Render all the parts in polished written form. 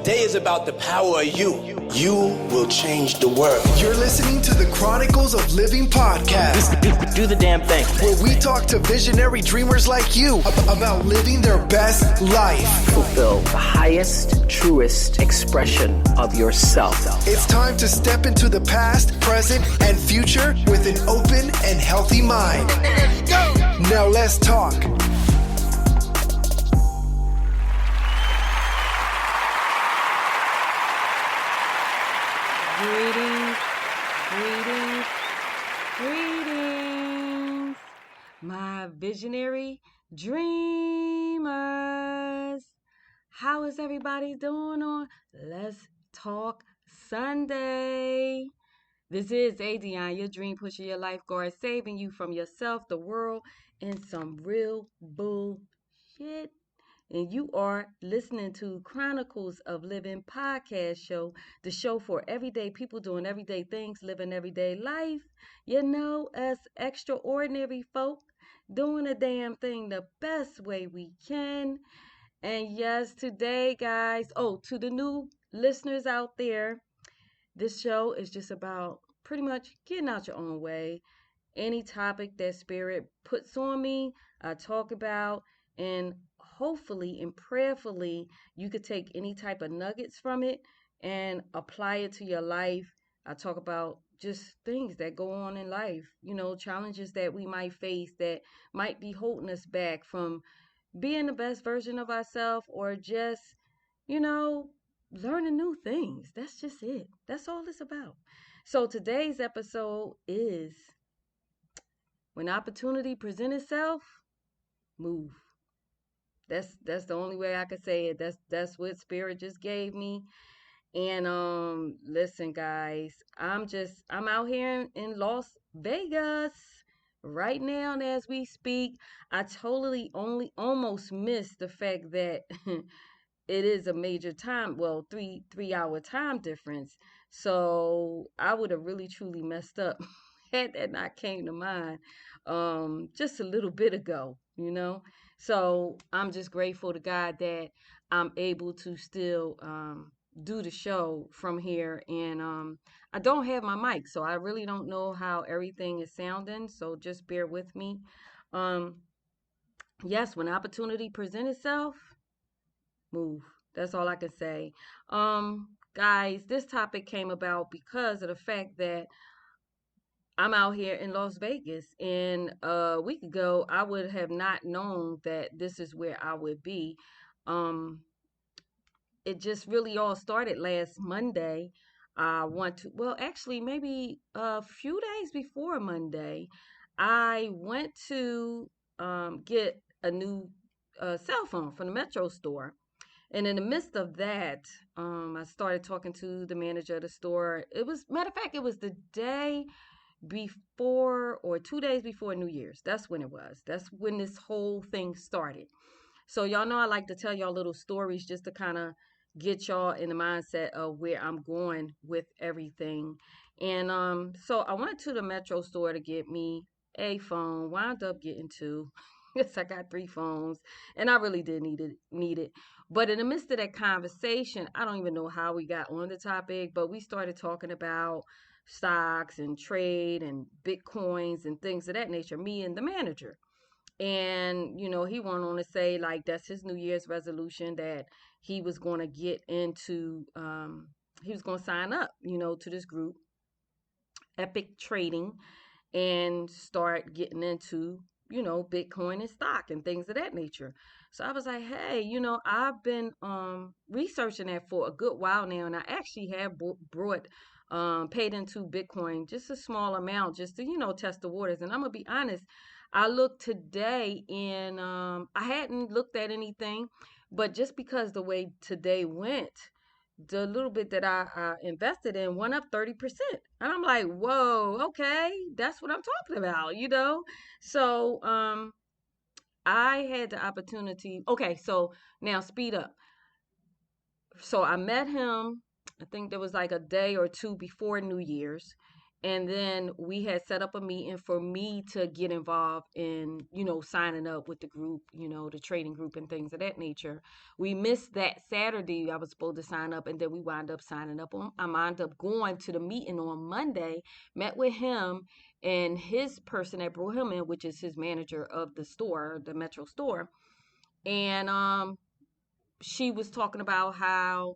Today is about the power of you. You will change the world. You're listening to the Chronicles of Living podcast. Do the damn thing. Where we talk to visionary dreamers like you about living their best life. Fulfill the highest, truest expression of yourself. It's time to step into the past, present, and future with an open and healthy mind. Go! Now let's talk. Greetings, my visionary dreamers. How is everybody doing on Let's Talk Sunday? This is ADionne, your dream pusher, your lifeguard, saving you from yourself, the world, and some real bullshit. And you are listening to Chronicles of Living podcast show, the show for everyday people doing everyday things, living everyday life. You know, us extraordinary folk doing a damn thing the best way we can. And yes, today, guys, to the new listeners out there, this show is just about pretty much getting out your own way. Any topic that Spirit puts on me, I talk about, and hopefully and prayerfully you could take any type of nuggets from it and apply it to your life. I talk about just things that go on in life, challenges that we might face that might be holding us back from being the best version of ourselves, or just, learning new things. That's just it. That's all it's about. So today's episode is when opportunity presents itself, move. That's the only way I could say it. That's what Spirit just gave me. And listen, guys, I'm out here in Las Vegas right now, and as we speak, I totally almost missed the fact that it is a major time, 3-hour time difference. So I would have really truly messed up had that not came to mind just a little bit ago, So I'm just grateful to God that I'm able to still do the show from here. And I don't have my mic, so I really don't know how everything is sounding. So just bear with me. Yes, when opportunity presents itself, move. That's all I can say. Guys, this topic came about because of the fact that I'm out here in Las Vegas, and a week ago, I would have not known that this is where I would be. It just really all started last Monday. Maybe a few days before Monday, I went to get a new cell phone from the Metro store. And in the midst of that, I started talking to the manager of the store. It was the day before, or 2 days before New Year's. That's when it was. That's when this whole thing started. So y'all know I like to tell y'all little stories just to kind of get y'all in the mindset of where I'm going with everything. And so I went to the Metro store to get me a phone, wound up getting two. Yes, I got 3 phones, and I really did need it. But in the midst of that conversation, I don't even know how we got on the topic, but we started talking about stocks and trade and Bitcoins and things of that nature, me and the manager. And, he went on to say, like, that's his New Year's resolution, that he was going to get into, he was going to sign up, to this group, Epic Trading, and start getting into, Bitcoin and stock and things of that nature. So I was like, hey, I've been researching that for a good while now, and I actually have paid into Bitcoin, just a small amount, just to, test the waters. And I'm going to be honest, I looked today, and I hadn't looked at anything, but just because the way today went, the little bit that I invested in went up 30%. And I'm like, whoa, okay, that's what I'm talking about, So I had the opportunity. Okay, so now speed up. So I met him, I think there was like a day or two before New Year's. And then we had set up a meeting for me to get involved in, signing up with the group, the trading group and things of that nature. We missed that Saturday. I was supposed to sign up, and then we wound up signing up on. I wound up going to the meeting on Monday, met with him and his person that brought him in, which is his manager of the store, the Metro store. And she was talking about how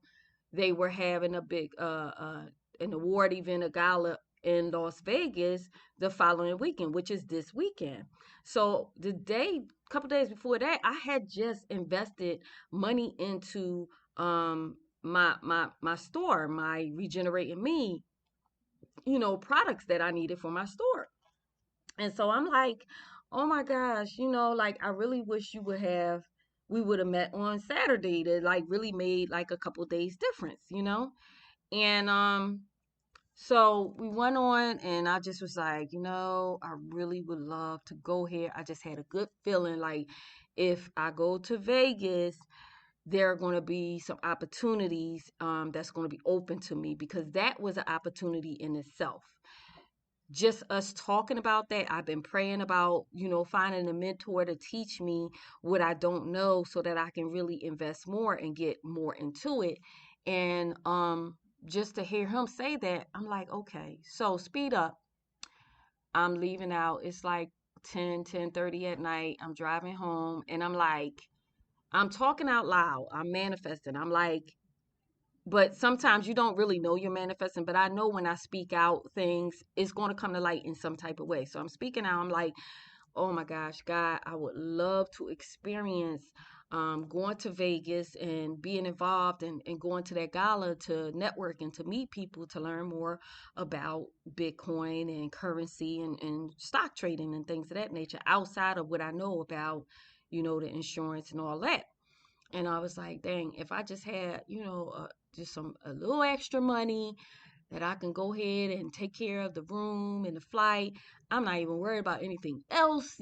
they were having a big an award event, a gala in Las Vegas the following weekend, which is this weekend. So couple days before that, I had just invested money into my store, my Regenerating Me, products that I needed for my store. And so I'm like, oh my gosh, like I really wish we would have met on Saturday to like really made like a couple days difference. And so we went on and I just was like, I really would love to go here. I just had a good feeling like if I go to Vegas, there are going to be some opportunities that's going to be open to me, because that was an opportunity in itself. Just us talking about that, I've been praying about, finding a mentor to teach me what I don't know so that I can really invest more and get more into it. And just to hear him say that, I'm like, okay, so speed up. I'm leaving out. It's like 10:30 at night. I'm driving home and I'm like, I'm talking out loud. I'm manifesting. I'm like, but sometimes you don't really know you're manifesting, but I know when I speak out things, it's going to come to light in some type of way. So I'm speaking out. I'm like, oh my gosh, God, I would love to experience going to Vegas and being involved and going to that gala to network and to meet people to learn more about Bitcoin and currency and stock trading and things of that nature outside of what I know about, the insurance and all that. And I was like, dang, if I just had, just a little extra money that I can go ahead and take care of the room and the flight. I'm not even worried about anything else.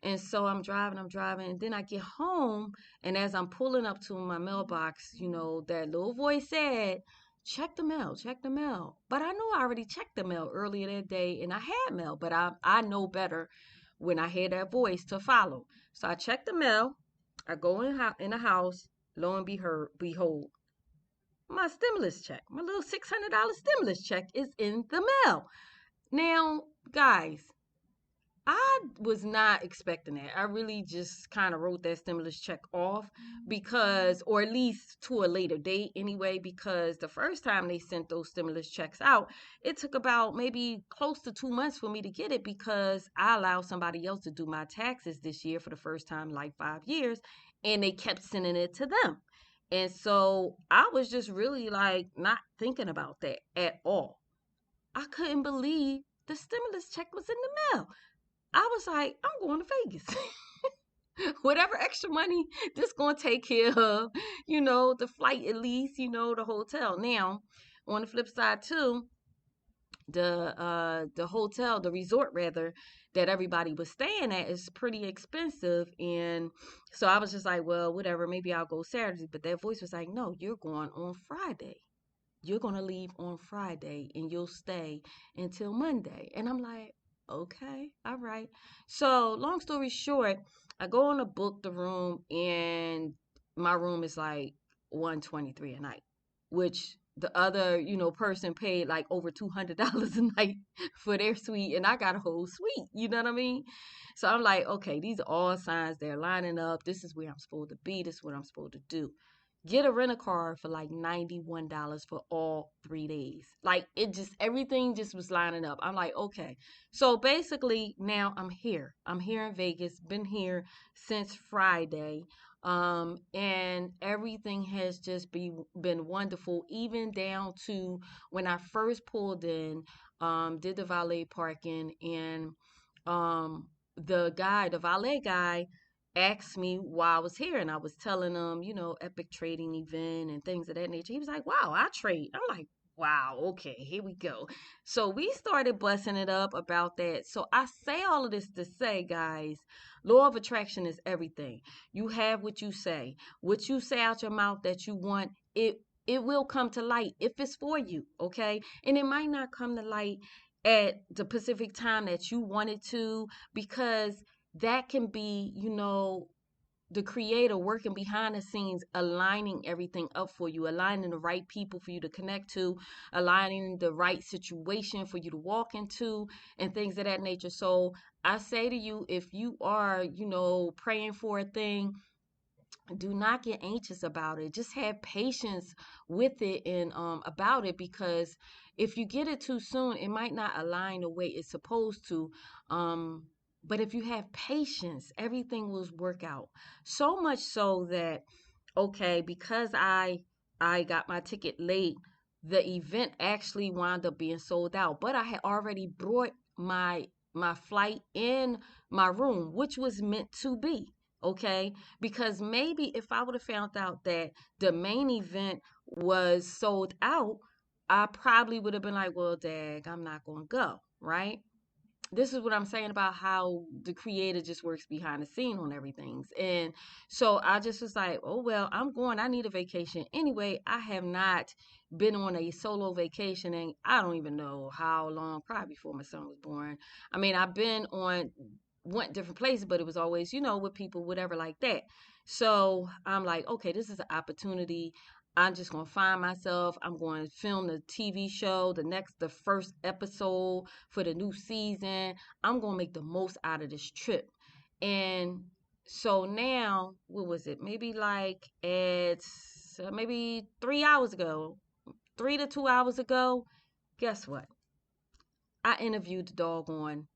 And so I'm driving, and then I get home, and as I'm pulling up to my mailbox, that little voice said, check the mail, check the mail. But I know I already checked the mail earlier that day, and I had mail, but I know better when I hear that voice to follow. So I check the mail. I go in the house. Lo and behold, my stimulus check, my little $600 stimulus check is in the mail. Now, guys, I was not expecting that. I really just kind of wrote that stimulus check off because, or at least to a later date anyway, because the first time they sent those stimulus checks out, it took about maybe close to 2 months for me to get it because I allowed somebody else to do my taxes this year for the first time in like 5 years, and they kept sending it to them. And so I was just really like not thinking about that at all. I couldn't believe the stimulus check was in the mail. I was like, I'm going to Vegas. Whatever extra money this going to take care of, the flight at least, the hotel. Now, on the flip side too, the hotel, the resort rather, that everybody was staying at is pretty expensive. And so I was just like, well, whatever, maybe I'll go Saturday. But that voice was like, no, you're going on Friday. You're going to leave on Friday and you'll stay until Monday. And I'm like, okay, all right. So long story short, I go on to book the room, and my room is like 123 a night, which the other, person paid like over $200 a night for their suite, and I got a whole suite. You know what I mean? So I'm like, okay, these are all signs they're lining up. This is where I'm supposed to be. This is what I'm supposed to do. Get a rental car for like $91 for all 3 days. Like everything just was lining up. I'm like, okay. So basically now I'm here. I'm here in Vegas, been here since Friday. And everything has just been wonderful, even down to when I first pulled in, did the valet parking, and um the valet guy asked me why I was here, and I was telling him, epic trading event and things of that nature. He was like, wow, I trade. I'm like, wow, okay, here we go. So we started busting it up about that. So I say all of this to say, guys, law of attraction is everything. You have what you say. What you say out your mouth that you want, it it will come to light if it's for you, okay? And it might not come to light at the specific time that you want it to, because that can be, the creator working behind the scenes, aligning everything up for you, aligning the right people for you to connect to, aligning the right situation for you to walk into, and things of that nature. So I say to you, if you are, praying for a thing, do not get anxious about it. Just have patience with it and about it, because if you get it too soon, it might not align the way it's supposed to. Um, but if you have patience, everything will work out. So much so that, okay, because I got my ticket late, the event actually wound up being sold out. But I had already brought my flight in my room, which was meant to be. Okay, because maybe if I would have found out that the main event was sold out, I probably would have been like, well, dag, I'm not gonna go, right? This is what I'm saying about how the creator just works behind the scene on everything. And so I just was like, oh, well, I'm going. I need a vacation. Anyway, I have not been on a solo vacation, and I don't even know how long, probably before my son was born. I mean, I've been on, went different places, but it was always, with people, whatever like that. So I'm like, okay, this is an opportunity. I'm just going to find myself. I'm going to film the TV show, the first episode for the new season. I'm going to make the most out of this trip. And so now, what was it? Maybe like maybe 3 hours ago, 3 to 2 hours ago, guess what? I interviewed the doggone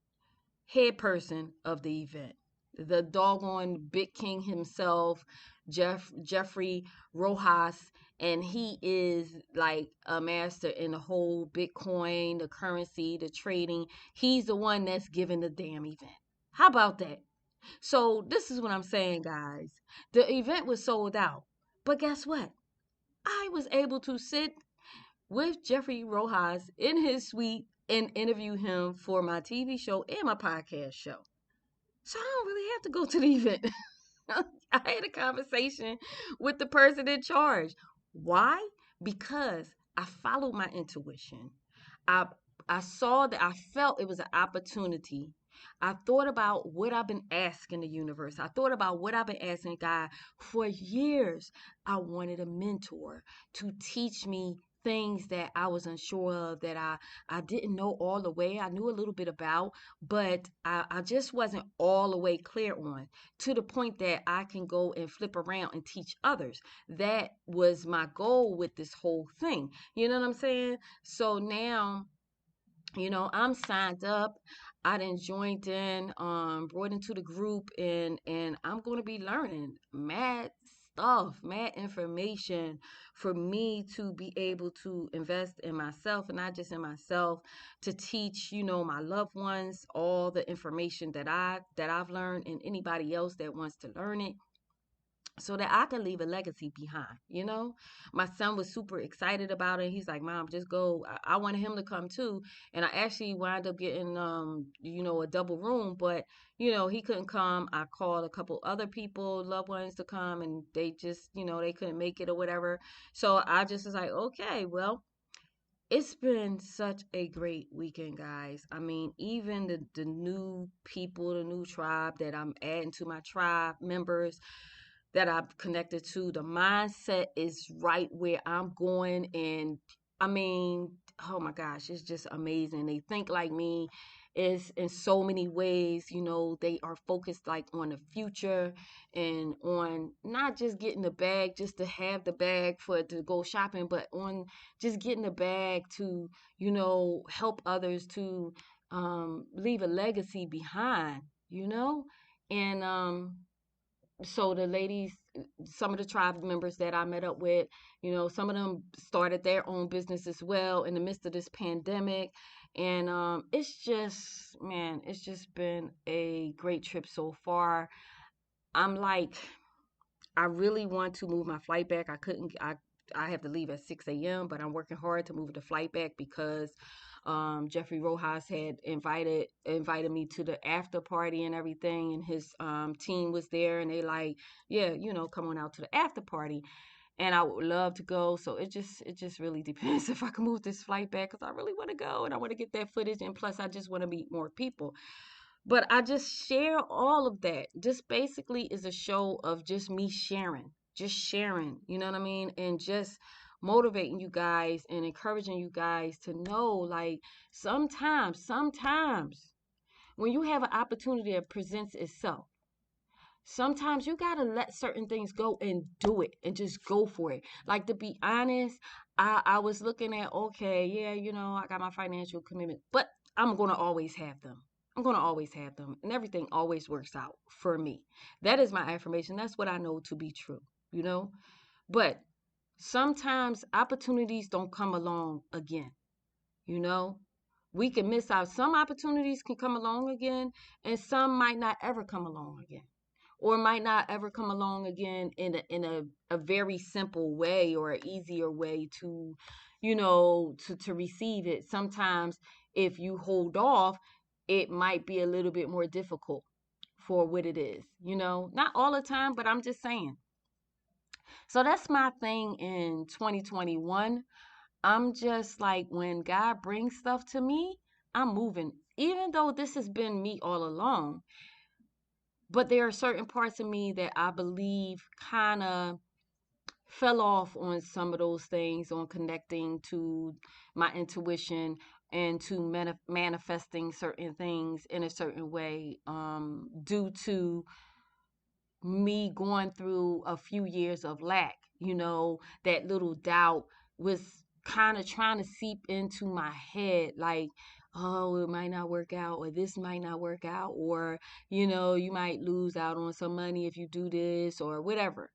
head person of the event, the doggone big king himself, Jeffrey Rojas, and he is like a master in the whole Bitcoin, the currency, the trading. He's the one that's giving the damn event. How about that? So this is what I'm saying, guys. The event was sold out, but guess what? I was able to sit with Jeffrey Rojas in his suite and interview him for my TV show and my podcast show. So I don't really have to go to the event. I had a conversation with the person in charge. Why? Because I followed my intuition. I I saw that, I felt it was an opportunity. I thought about what I've been asking the universe. I thought about what I've been asking God for years. I wanted a mentor to teach me things that I was unsure of, that I didn't know all the way. I knew a little bit about, but I just wasn't all the way clear on, to the point that I can go and flip around and teach others. That was my goal with this whole thing. You know what I'm saying? So now, I'm signed up. I done joined in, brought into the group, and I'm gonna be learning mad stuff, mad information, for me to be able to invest in myself, and not just in myself, to teach, my loved ones all the information that I've learned, and anybody else that wants to learn it, so that I could leave a legacy behind. My son was super excited about it. He's like, Mom, just go. I wanted him to come too. And I actually wound up getting, a double room, but, he couldn't come. I called a couple other people, loved ones, to come, and they just, they couldn't make it or whatever. So I just was like, okay, well, it's been such a great weekend, guys. I mean, even the new people, the new tribe that I'm adding to my tribe members, that I've connected to, the mindset is right where I'm going. And I mean, oh my gosh, it's just amazing. They think like me. Is in so many ways, they are focused like on the future, and on not just getting the bag just to have the bag for to go shopping, but on just getting the bag to, help others, to leave a legacy behind, and so the ladies, some of the tribe members that I met up with, some of them started their own business as well in the midst of this pandemic. And it's just, man, it's just been a great trip so far. I'm like, I really want to move my flight back. I have to leave at 6 a.m., but I'm working hard to move the flight back, because Jeffrey Rojas had invited me to the after party and everything, and his team was there, and they like, yeah, come on out to the after party. and I would love to go. So it just really depends if I can move this flight back, because I really want to go and I want to get that footage, and plus I just want to meet more people. But I just share all of that. Just basically is a show of just me sharing, just sharing, you know what I mean? And just motivating you guys and encouraging you guys to know, like, sometimes when you have an opportunity that presents itself, sometimes you got to let certain things go and do it and just go for it. Like, to be honest, I was looking at, okay, yeah, I got my financial commitment, but I'm going to always have them. I'm going to always have them, and everything always works out for me. That is my affirmation. That's what I know to be true, you know? But sometimes opportunities don't come along again, you know? We can miss out. Some opportunities can come along again, and some might not ever come along again, or might not ever come along again in a very simple way or an easier way to, to receive it. Sometimes if you hold off, it might be a little bit more difficult for what it is, not all the time, but I'm just saying. So that's my thing in 2021. I'm just like, when God brings stuff to me, I'm moving, even though this has been me all along. But there are certain parts of me that I believe kind of fell off on some of those things, on connecting to my intuition and to manifesting certain things in a certain way, due to me going through a few years of lack. That little doubt was kind of trying to seep into my head, like, oh, it might not work out, or this might not work out, or, you might lose out on some money if you do this, or whatever.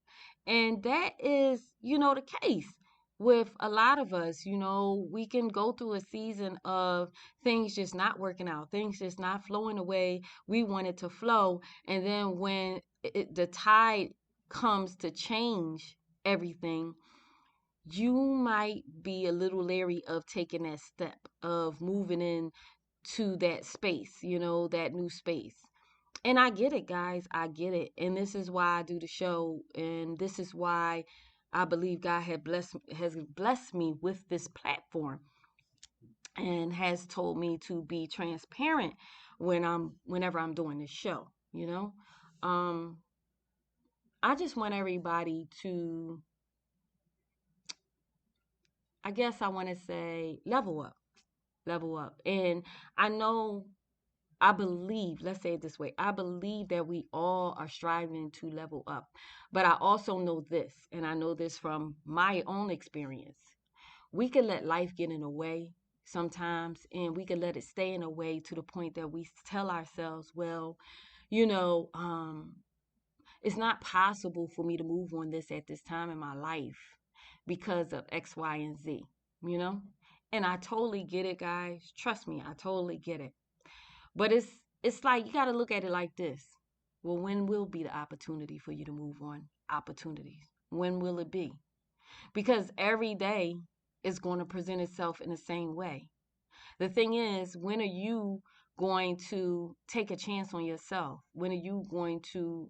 And that is, the case with a lot of us. We can go through a season of things just not working out, things just not flowing the way we want it to flow. And then when the tide comes to change everything, you might be a little leery of taking that step of moving in to that space, that new space. And I get it, guys. I get it. And this is why I do the show. And this is why I believe God has blessed me with this platform, and has told me to be transparent whenever I'm doing this show. Um, I just want everybody to, I guess I want to say, level up, level up. And I know, I believe, let's say it this way, I believe that we all are striving to level up. But I also know this, and I know this from my own experience. We can let life get in the way sometimes, and we can let it stay in the way to the point that we tell ourselves, well, you know, um, it's not possible for me to move on this at this time in my life because of X, Y, and Z, you know? And I totally get it, guys. Trust me, I totally get it. But it's like, you got to look at it like this. Well, when will be the opportunity for you to move on? Opportunities. When will it be? Because every day is going to present itself in the same way. The thing is, when are you going to take a chance on yourself? When are you going to,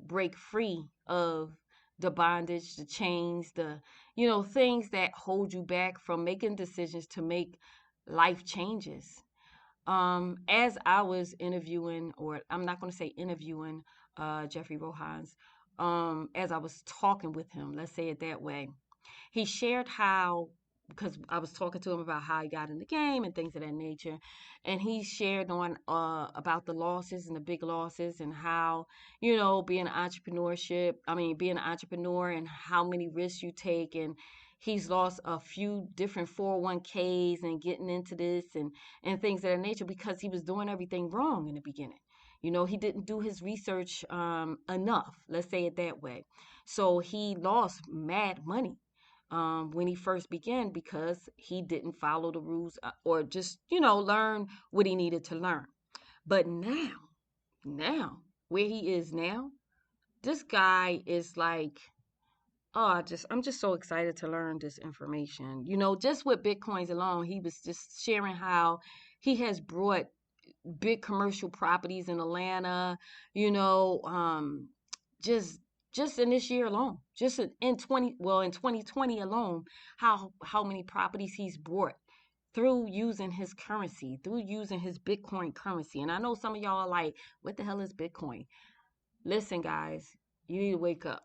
break free of the bondage, the chains, things that hold you back from making decisions to make life changes? As I was interviewing, or I'm not going to say interviewing, Jeffrey Rohans, as I was talking with him, let's say it that way, he shared how, because I was talking to him about how he got in the game and things of that nature, and he shared on about the losses and the big losses, and how, being an entrepreneur, and how many risks you take. And he's lost a few different 401ks and getting into this and things of that nature, because he was doing everything wrong in the beginning. He didn't do his research enough, let's say it that way. So he lost mad money when he first began, because he didn't follow the rules, or just, learn what he needed to learn. But now, where he is now, this guy is like, oh, I'm just so excited to learn this information. Just with Bitcoins alone, he was just sharing how he has brought big commercial properties in Atlanta, you know, um, just just in this year alone, just in 2020 alone, how many properties he's bought through using his currency, through using his Bitcoin currency. And I know some of y'all are like, what the hell is Bitcoin? Listen, guys, you need to wake up.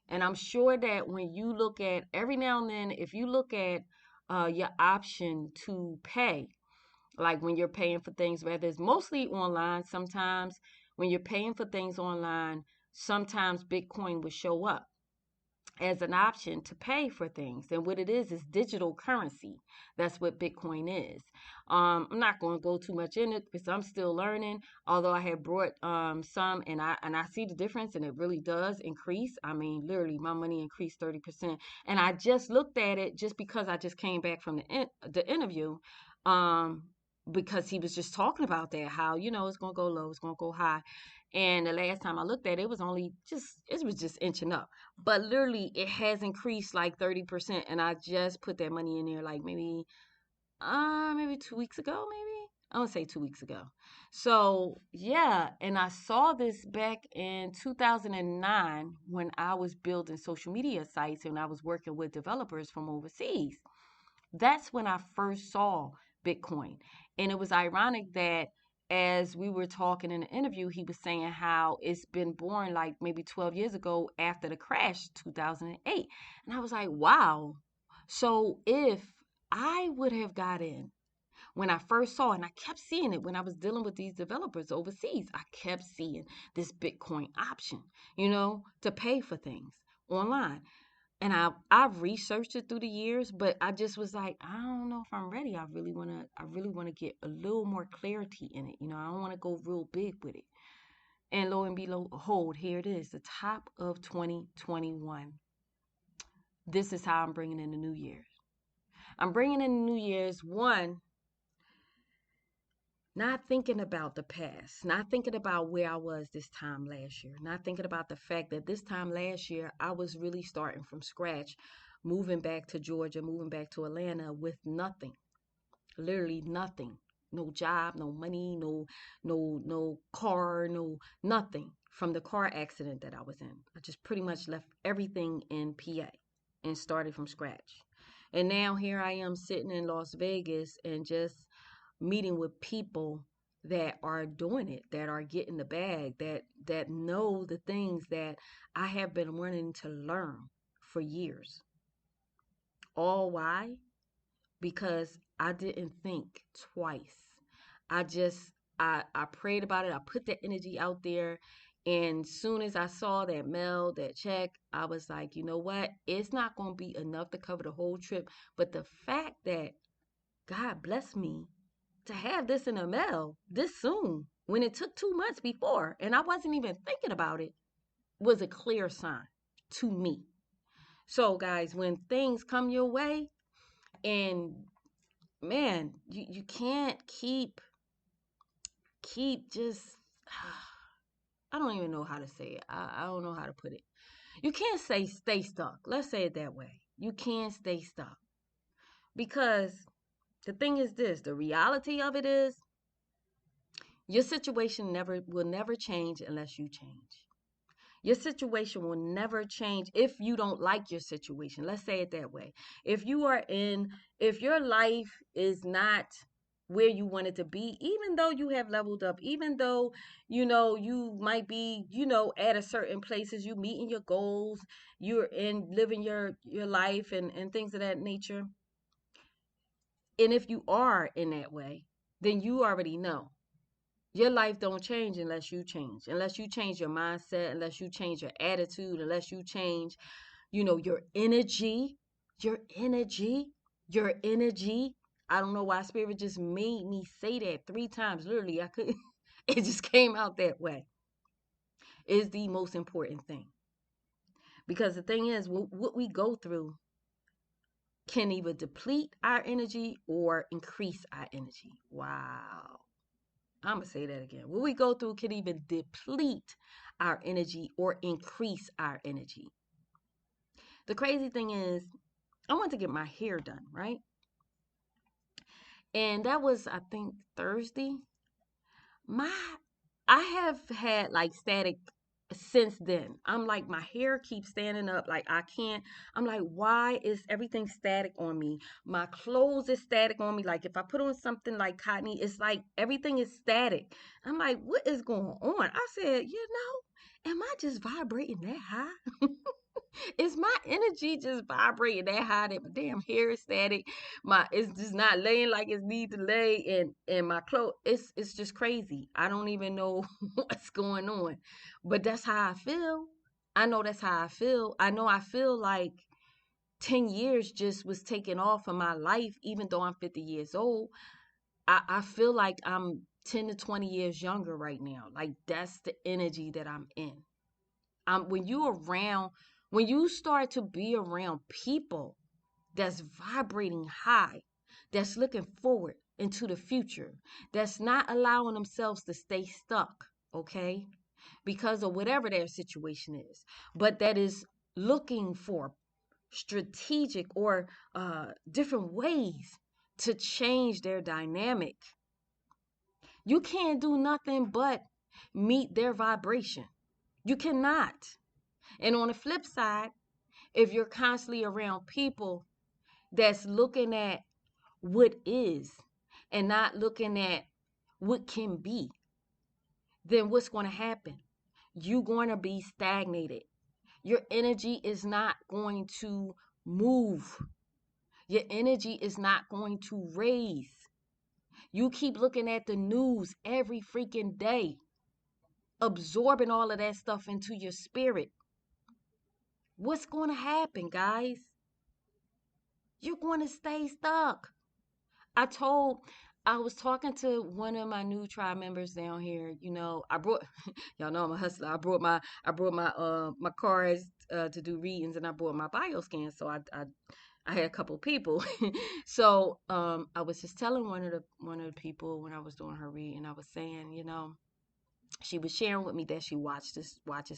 And I'm sure that when you look at every now and then, if you look at your option to pay, like when you're paying for things, whether it's mostly online, sometimes when you're paying for things online, sometimes Bitcoin will show up as an option to pay for things. And what it is digital currency. That's what Bitcoin is. I'm not going to go too much in it because I'm still learning. Although I have brought some, and I see the difference, and it really does increase. I mean, literally, my money increased 30%. And I just looked at it just because I just came back from the interview. Because he was just talking about that, how, it's going to go low, it's going to go high. And the last time I looked at it, it was just inching up. But literally, it has increased like 30%. And I just put that money in there like maybe 2 weeks ago, maybe. I would say 2 weeks ago. So, yeah. And I saw this back in 2009 when I was building social media sites and I was working with developers from overseas. That's when I first saw Bitcoin. And it was ironic that as we were talking in the interview, he was saying how it's been born like maybe 12 years ago after the crash, 2008. And I was like, wow. So if I would have got in when I first saw it, and I kept seeing it when I was dealing with these developers overseas, I kept seeing this Bitcoin option, to pay for things online. And I've researched it through the years, but I just was like, I don't know if I'm ready. I really wanna get a little more clarity in it. I don't want to go real big with it. And lo and behold, here it is, the top of 2021. This is how I'm bringing in the New Year's. I'm bringing in the New Year's, one, not thinking about the past, not thinking about where I was this time last year, not thinking about the fact that this time last year I was really starting from scratch, moving back to Georgia, moving back to Atlanta with nothing, literally nothing, no job, no money, no car, no nothing from the car accident that I was in. I just pretty much left everything in PA and started from scratch. And now here I am sitting in Las Vegas and just meeting with people that are doing it, that are getting the bag, that know the things that I have been wanting to learn for years. All why? Because I didn't think twice. I prayed about it. I put that energy out there. And soon as I saw that mail, that check, I was like, you know what? It's not going to be enough to cover the whole trip. But the fact that God blessed me to have this in the mail this soon, when it took 2 months before and I wasn't even thinking about it, was a clear sign to me. So guys, when things come your way, and man, you can't keep just I don't even know how to say it. I don't know how to put it. You can't say stay stuck. Let's say it that way. You can't stay stuck. Because the thing is this, the reality of it is your situation will never change unless you change. Your situation will never change if you don't like your situation. Let's say it that way. If your life is not where you want it to be, even though you have leveled up, even though, you might be, at a certain places, you meeting your goals, you're living your life and things of that nature. And if you are in that way, then you already know. Your life don't change unless you change. Unless you change your mindset, unless you change your attitude, unless you change, your energy, your energy, your energy. I don't know why Spirit just made me say that 3 times. Literally, I couldn't. It just came out that way. Is the most important thing. Because the thing is, what we go through can either deplete our energy or increase our energy. Wow. I'm going to say that again. What we go through can even deplete our energy or increase our energy. The crazy thing is, I went to get my hair done, right? And that was, I think, Thursday. I have had like static since then. I'm like, my hair keeps standing up. Like, I can't. I'm like, why is everything static on me? My clothes is static on me. Like, if I put on something like cottony, it's like everything is static. I'm like, what is going on? I said, am I just vibrating that high? Is my energy just vibrating that high that my damn hair is static? It's just not laying like it needs to lay, and my clothes, it's just crazy. I don't even know what's going on, but that's how I feel. I know that's how I feel. I know I feel like 10 years just was taken off of my life, even though I'm 50 years old. I feel like I'm 10 to 20 years younger right now. Like, that's the energy that I'm in. When when you start to be around people that's vibrating high, that's looking forward into the future, that's not allowing themselves to stay stuck, okay, because of whatever their situation is, but that is looking for strategic or different ways to change their dynamic, you can't do nothing but meet their vibration. You cannot. And on the flip side, if you're constantly around people that's looking at what is and not looking at what can be, then what's going to happen? You're going to be stagnated. Your energy is not going to move. Your energy is not going to raise. You keep looking at the news every freaking day, absorbing all of that stuff into your spirit. What's going to happen, guys? You're going to stay stuck. I was talking to one of my new tribe members down here. I brought, y'all know I'm a hustler. I brought my cars to do readings, and I brought my bioscan. So I had a couple people. So I was just telling one of the people when I was doing her reading, I was saying, she was sharing with me that she watches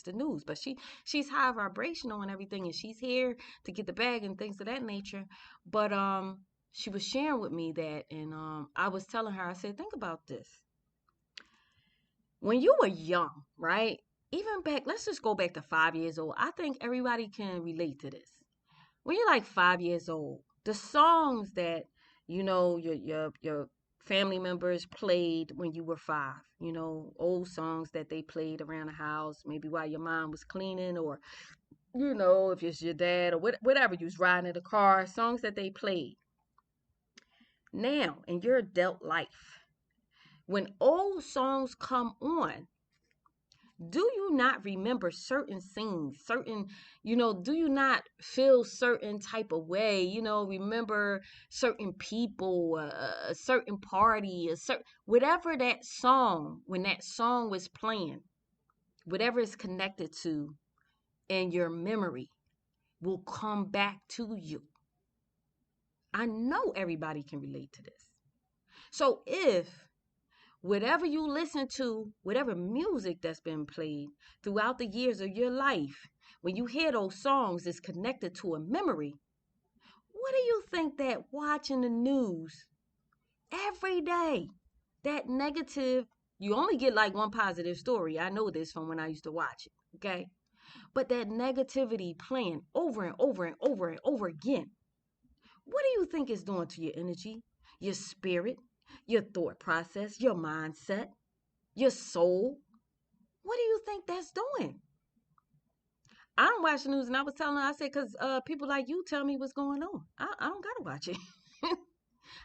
the news, but she's high vibrational and everything, and she's here to get the bag and things of that nature. But she was sharing with me that, and I was telling her, I said, think about this. When you were young, right? Even back, let's just go back to 5 years old. I think everybody can relate to this. When you're like 5 years old, the songs that your family members played when you were 5, old songs that they played around the house, maybe while your mom was cleaning, or if it's your dad or whatever, you was riding in the car, songs that they played. Now in your adult life, when old songs come on, do you not remember certain scenes, do you not feel certain type of way, remember certain people, a certain party, whatever that song, when that song was playing, whatever it's connected to in your memory will come back to you. I know everybody can relate to this. So if whatever you listen to, whatever music that's been played throughout the years of your life, when you hear those songs, is connected to a memory, what do you think that watching the news every day, that negative, you only get like one positive story. I know this from when I used to watch it, okay? But that negativity playing over and over and over and over again, what do you think it's doing to your energy, your spirit, your thought process, your mindset, your soul? What do you think that's doing? I don't watch the news, and I was telling her, I said, because people like you tell me what's going on. I don't got to watch it.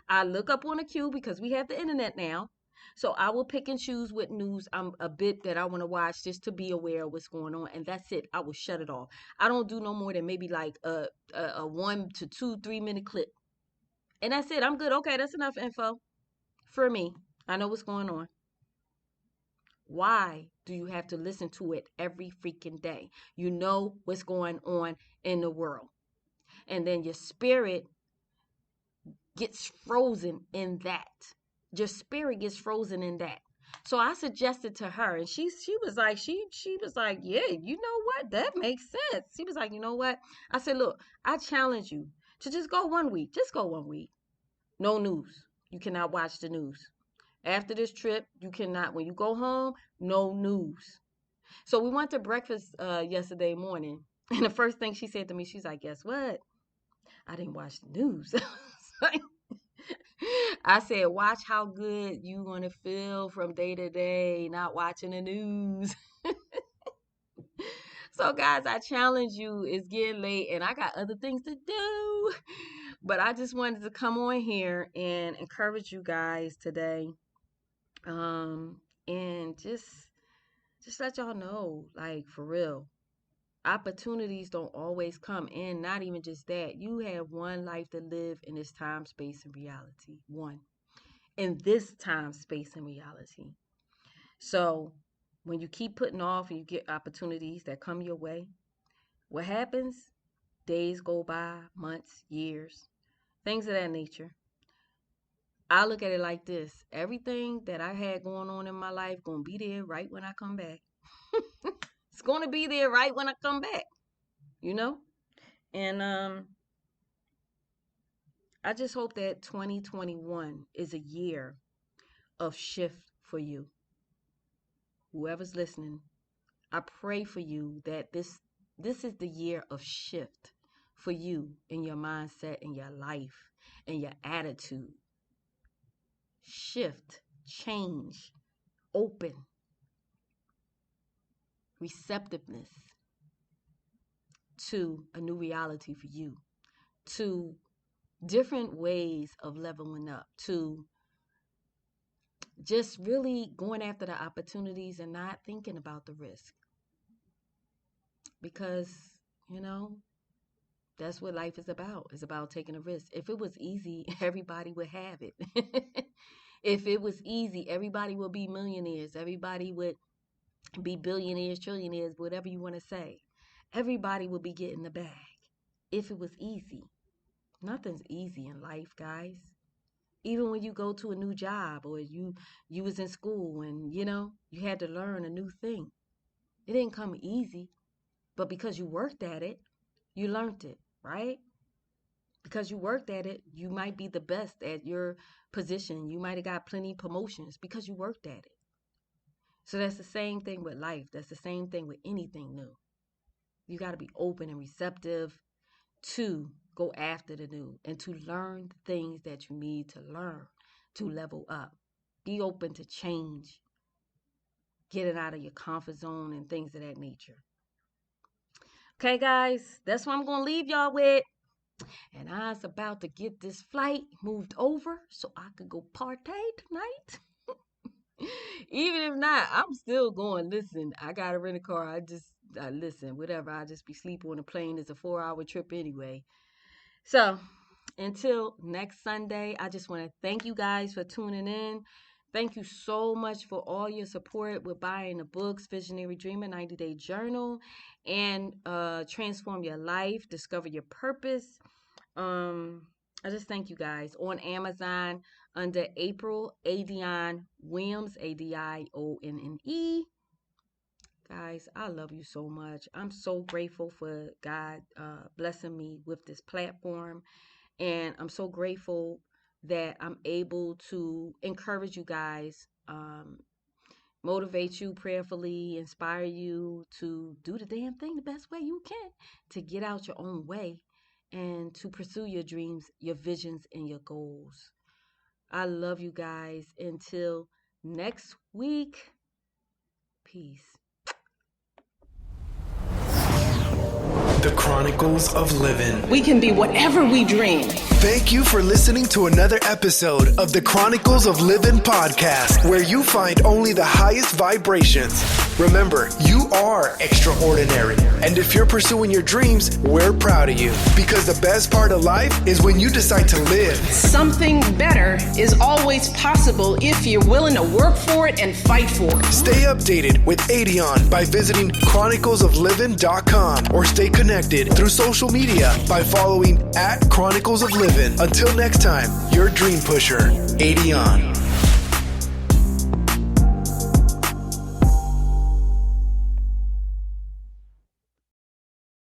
I look up on a queue because we have the internet now. So I will pick and choose what news I'm a bit that I want to watch just to be aware of what's going on. And that's it. I will shut it off. I don't do no more than maybe like a 1 to 2, 3 minute clip. And that's it. I'm good. Okay, that's enough info for me. I know what's going on. Why do you have to listen to it every freaking day? You know what's going on in the world. And then your spirit gets frozen in that. Your spirit gets frozen in that. So I suggested to her, and she was like, she was like, yeah, you know what? That makes sense. She was like, you know what? I said, look, I challenge you to just go 1 week. Just go 1 week. No news. You cannot watch the news. After this trip, you cannot. When you go home, no news. So we went to breakfast yesterday morning, and the first thing she said to me, she's like, guess what? I didn't watch the news. I said, watch how good you going to feel from day to day, not watching the news. So, guys, I challenge you. It's getting late, and I got other things to do. But I just wanted to come on here and encourage you guys today. And just let y'all know, like, for real, opportunities don't always come in. Not even just that. You have one life to live in this time, space, and reality. One. In this time, space, and reality. So when you keep putting off and you get opportunities that come your way, what happens? Days go by, months, years, things of that nature. I look at it like this. Everything that I had going on in my life going to be there right when I come back. It's going to be there right when I come back, you know? And I just hope that 2021 is a year of shift for you. Whoever's listening, I pray for you that this is the year of shift for you in your mindset, in your life, in your attitude. Shift, change, open, receptiveness to a new reality for you, to different ways of leveling up, to just really going after the opportunities and not thinking about the risk. Because, you know, that's what life is about. It's about taking a risk. If it was easy, everybody would have it. If it was easy, everybody would be millionaires. Everybody would be billionaires, trillionaires, whatever you want to say. Everybody would be getting the bag if it was easy. Nothing's easy in life, guys. Even when you go to a new job or you was in school and, you know, you had to learn a new thing. It didn't come easy, but because you worked at it, you learned it, right? Because you worked at it, you might be the best at your position. You might have got plenty of promotions because you worked at it. So that's the same thing with life. That's the same thing with anything new. You got to be open and receptive to go after the new and to learn the things that you need to learn to level up. Be open to change. Get it out of your comfort zone and things of that nature. Okay, guys, that's what I'm going to leave y'all with. And I was about to get this flight moved over so I could go partay tonight. Even if not, I'm still going. Listen, I got to rent a car. I listen, whatever. I'll just be sleeping on the plane. It's a 4-hour trip anyway. So until next Sunday, I just want to thank you guys for tuning in. Thank you so much for all your support with buying the books, Visionary Dreamer, 90-Day Journal, and Transform Your Life, Discover Your Purpose. I just thank you guys. On Amazon under April ADionne Williams, ADionne. Guys, I love you so much. I'm so grateful for God blessing me with this platform. And I'm so grateful that I'm able to encourage you guys, motivate you prayerfully, inspire you to do the damn thing the best way you can, to get out your own way and to pursue your dreams, your visions, and your goals. I love you guys. Until next week, peace. The Chronicles of Livin. We can be whatever we dream. Thank you for listening to another episode of the Chronicles of Livin podcast, where you find only the highest vibrations. Remember, you are extraordinary. And if you're pursuing your dreams, we're proud of you. Because the best part of life is when you decide to live. Something better is always possible if you're willing to work for it and fight for it. Stay updated with ADionne by visiting chroniclesoflivin.com or stay connected through social media by following @Chronicles of Livin. Until next time, your dream pusher, ADionne.